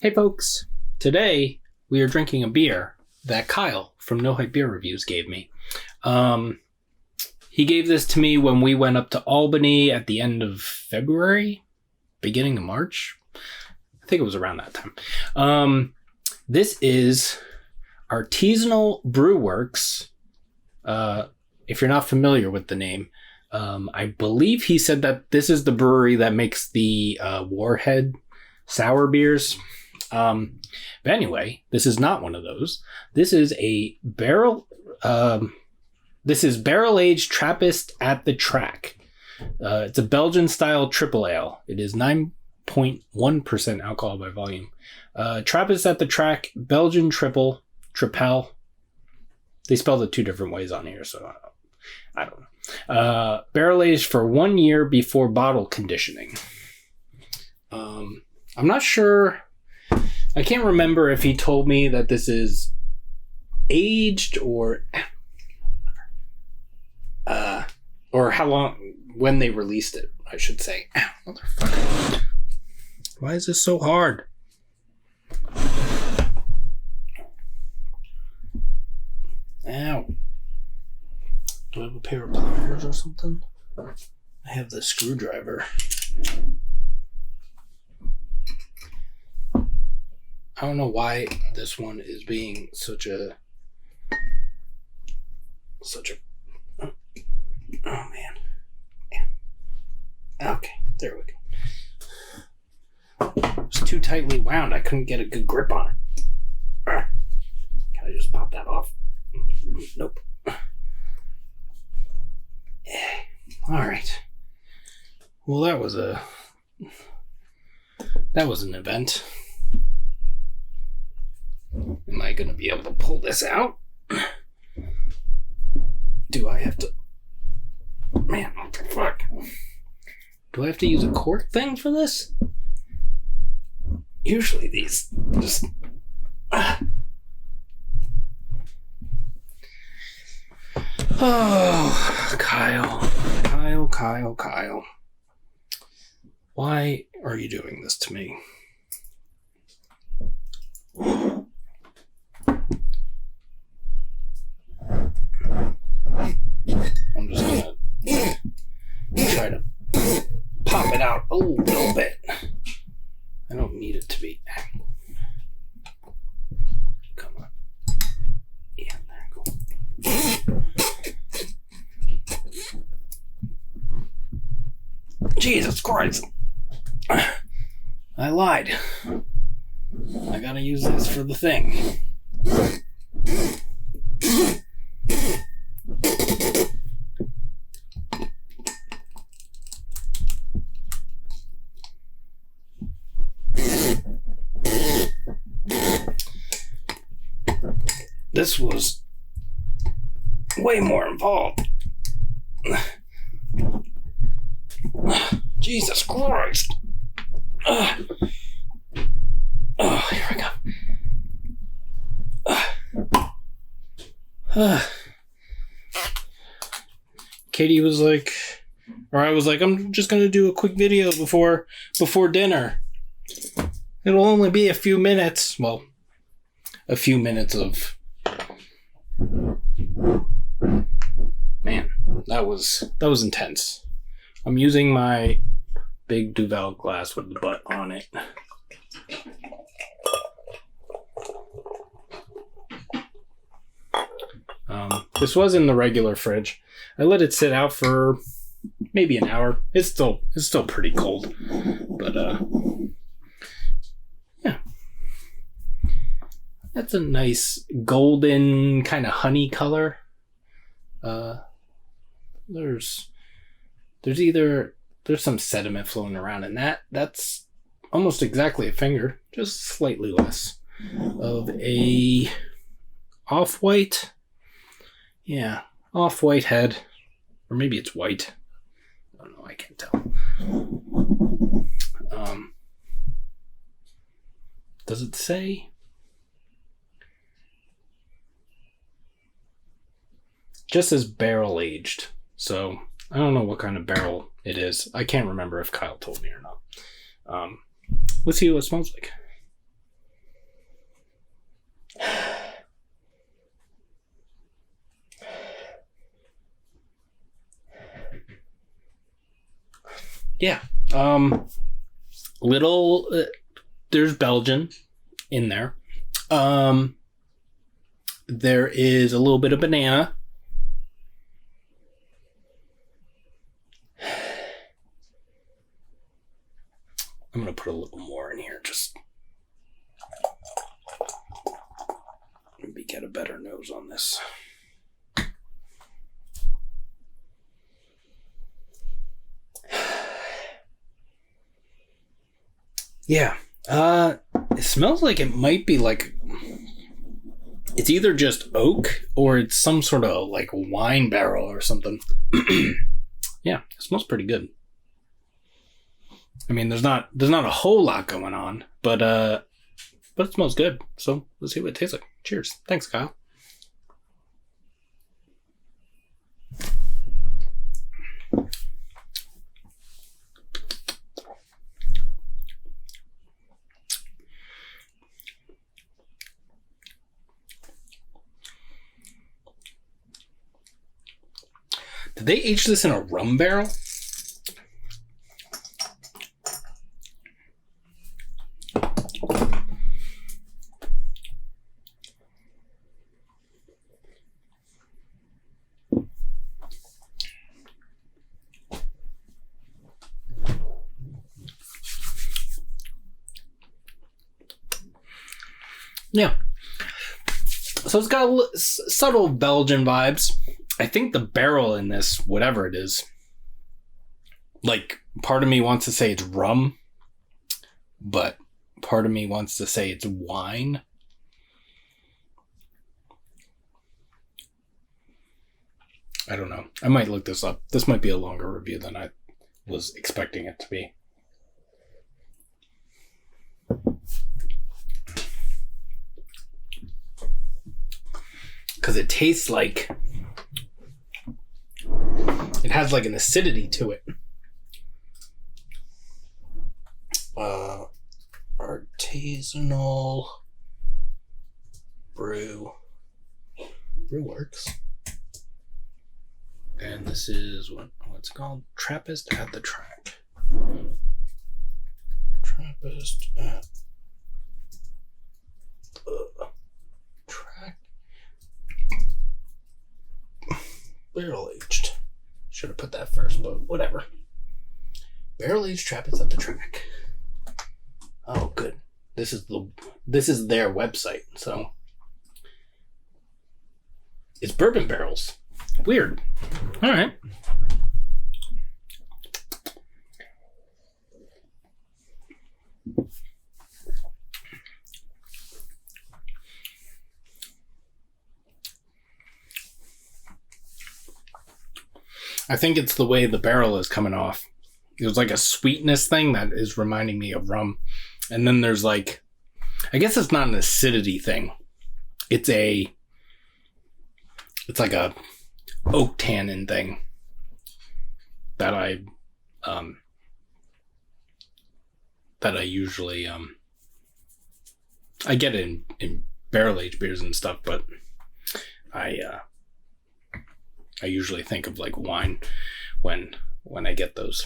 Hey folks, today we are drinking a beer that Kyle from No Hype Beer Reviews gave me. He gave this to me when we went up to Albany at the end of February, beginning of March. I think it was around that time. This is Artisanal Brew Works. If you're not familiar with the name, I believe he said that this is the brewery that makes the Warhead sour beers. But anyway, this is not one of those. This is a barrel. This is barrel-aged Trappist at the Track. It's a Belgian-Style Tripel Ale. It is 9.1% alcohol by volume. Trappist at the Track, Belgian Tripel. They spelled it two different ways on here, so I don't know. Barrel-aged for 1 year before bottle conditioning. I'm not sure. I can't remember if he told me that this is aged or how long, when they released it, I should say. Ow, motherfucker. Why is this so hard? Ow. Do I have a pair of pliers or something? I have the screwdriver. I don't know why this one is being such a oh man. Okay, there we go. It was too tightly wound. I couldn't get a good grip on it. Can I just pop that off? Nope. Alright. Well, that was an event. Am I going to be able to pull this out? Do I have to... Man, what the fuck? Do I have to use a cork thing for this? Usually these just... Oh, Kyle. Why are you doing this to me? I'm just gonna try to pop it out a little bit. I don't need it to be. Come on. Yeah, there you go. Jesus Christ. I lied. I gotta use this for the thing. This was way more involved. Jesus Christ. Oh, here we go. Katie was like, or I was like, I'm just going to do a quick video before dinner. It'll only be a few minutes. Well, a few minutes of... Man, that was intense. I'm using my big Duvel glass with the butt on it. This was in the regular fridge. I let it sit out for maybe an hour. It's still pretty cold, but yeah. That's a nice golden kind of honey color. There's some sediment floating around in that's almost exactly a finger, just slightly less of a off-white. Yeah, off-white head. Or maybe it's white. I don't know, I can't tell. Does it say? Just says barrel aged. So I don't know what kind of barrel it is. I can't remember if Kyle told me or not. Let's see what it smells like. Yeah. There's Belgian in there. There is a little bit of banana. I'm going to put a little more in here, just maybe get a better nose on this. Yeah. It smells like it might be like, it's either just oak or it's some sort of like wine barrel or something. Yeah, it smells pretty good. I mean, there's not a whole lot going on, but it smells good. So let's see what it tastes like. Cheers. Thanks, Kyle. Did they age this in a rum barrel? Yeah. So it's got subtle Belgian vibes. I think the barrel in this, whatever it is, like, part of me wants to say it's rum, but part of me wants to say it's wine. I don't know. I might look this up. This might be a longer review than I was expecting it to be. Because it tastes like... it has like an acidity to it. Artisanal Brew. Brew works. And this is what's called Trappist at the Track. Trappist at the Track. Barrel aged. Should have put that first, but whatever. Barrel aged Trappist at the Track. Oh, good. This is their website, so it's bourbon barrels. Weird. All right. I think it's the way the barrel is coming off. There's like a sweetness thing that is reminding me of rum. And then there's like, I guess it's not an acidity thing. It's like a oak tannin thing that I usually I get it in barrel aged beers and stuff, but I usually think of like wine when I get those.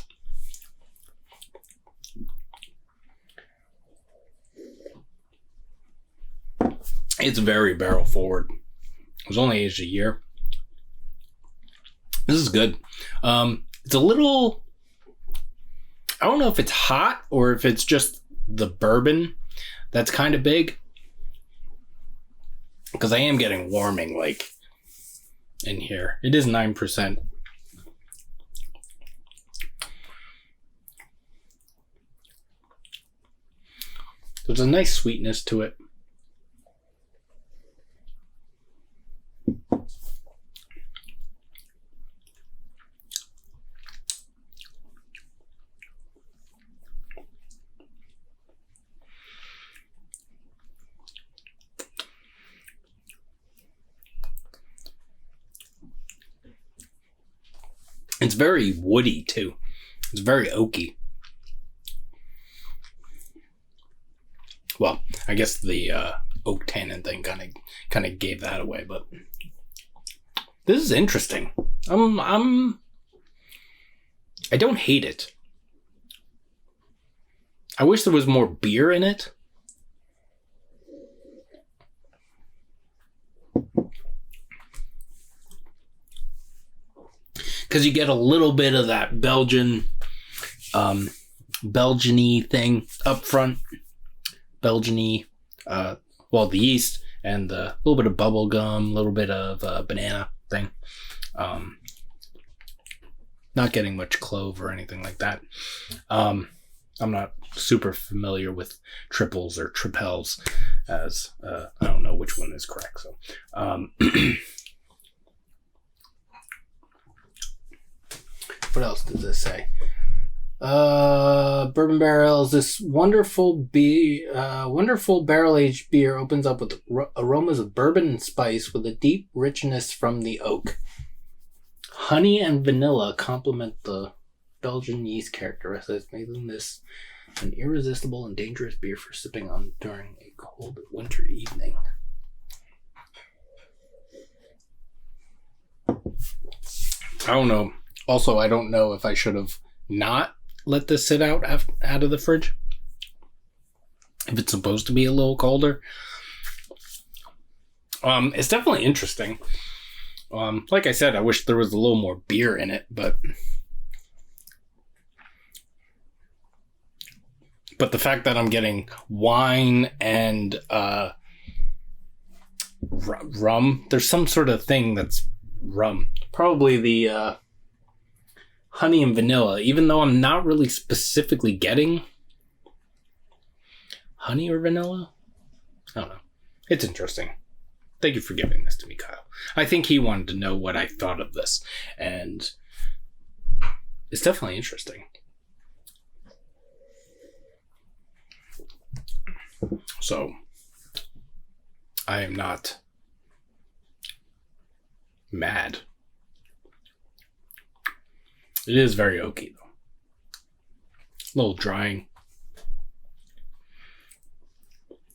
It's very barrel forward. It was only aged a year. This is good. It's a little, I don't know if it's hot or if it's just the bourbon that's kind of big, because I am getting warming like in here. It is 9%. There's a nice sweetness to it. It's very woody too. It's very oaky. Well, I guess the oak tannin thing kind of gave that away, but this is interesting. I don't hate it. I wish there was more beer in it. Because you get a little bit of that Belgian-y thing up front. Belgian-y, the yeast, and a little bit of bubble gum, a little bit of banana thing. Not getting much clove or anything like that. I'm not super familiar with triples or tripels, as I don't know which one is correct. So, what else does this say? Bourbon barrels. This wonderful barrel-aged beer opens up with aromas of bourbon and spice with a deep richness from the oak. Honey and vanilla complement the Belgian yeast characteristics, making this an irresistible and dangerous beer for sipping on during a cold winter evening. I don't know. Also, I don't know if I should have not let this sit out of the fridge. If it's supposed to be a little colder. It's definitely interesting. Like I said, I wish there was a little more beer in it, but the fact that I'm getting wine and rum, there's some sort of thing that's rum. Probably the honey and vanilla, even though I'm not really specifically getting honey or vanilla. I don't know. It's interesting. Thank you for giving this to me, Kyle. I think he wanted to know what I thought of this, and it's definitely interesting. So, I am not mad. It is very oaky, though. A little drying.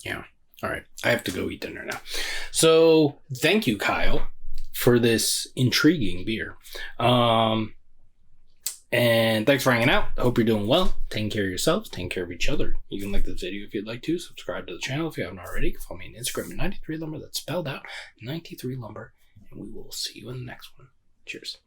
Yeah. All right. I have to go eat dinner now. So, thank you, Kyle, for this intriguing beer. And thanks for hanging out. I hope you're doing well. Taking care of yourselves. Taking care of each other. You can like this video if you'd like to. Subscribe to the channel if you haven't already. Follow me on Instagram at 93lumber. That's spelled out 93lumber. And we will see you in the next one. Cheers.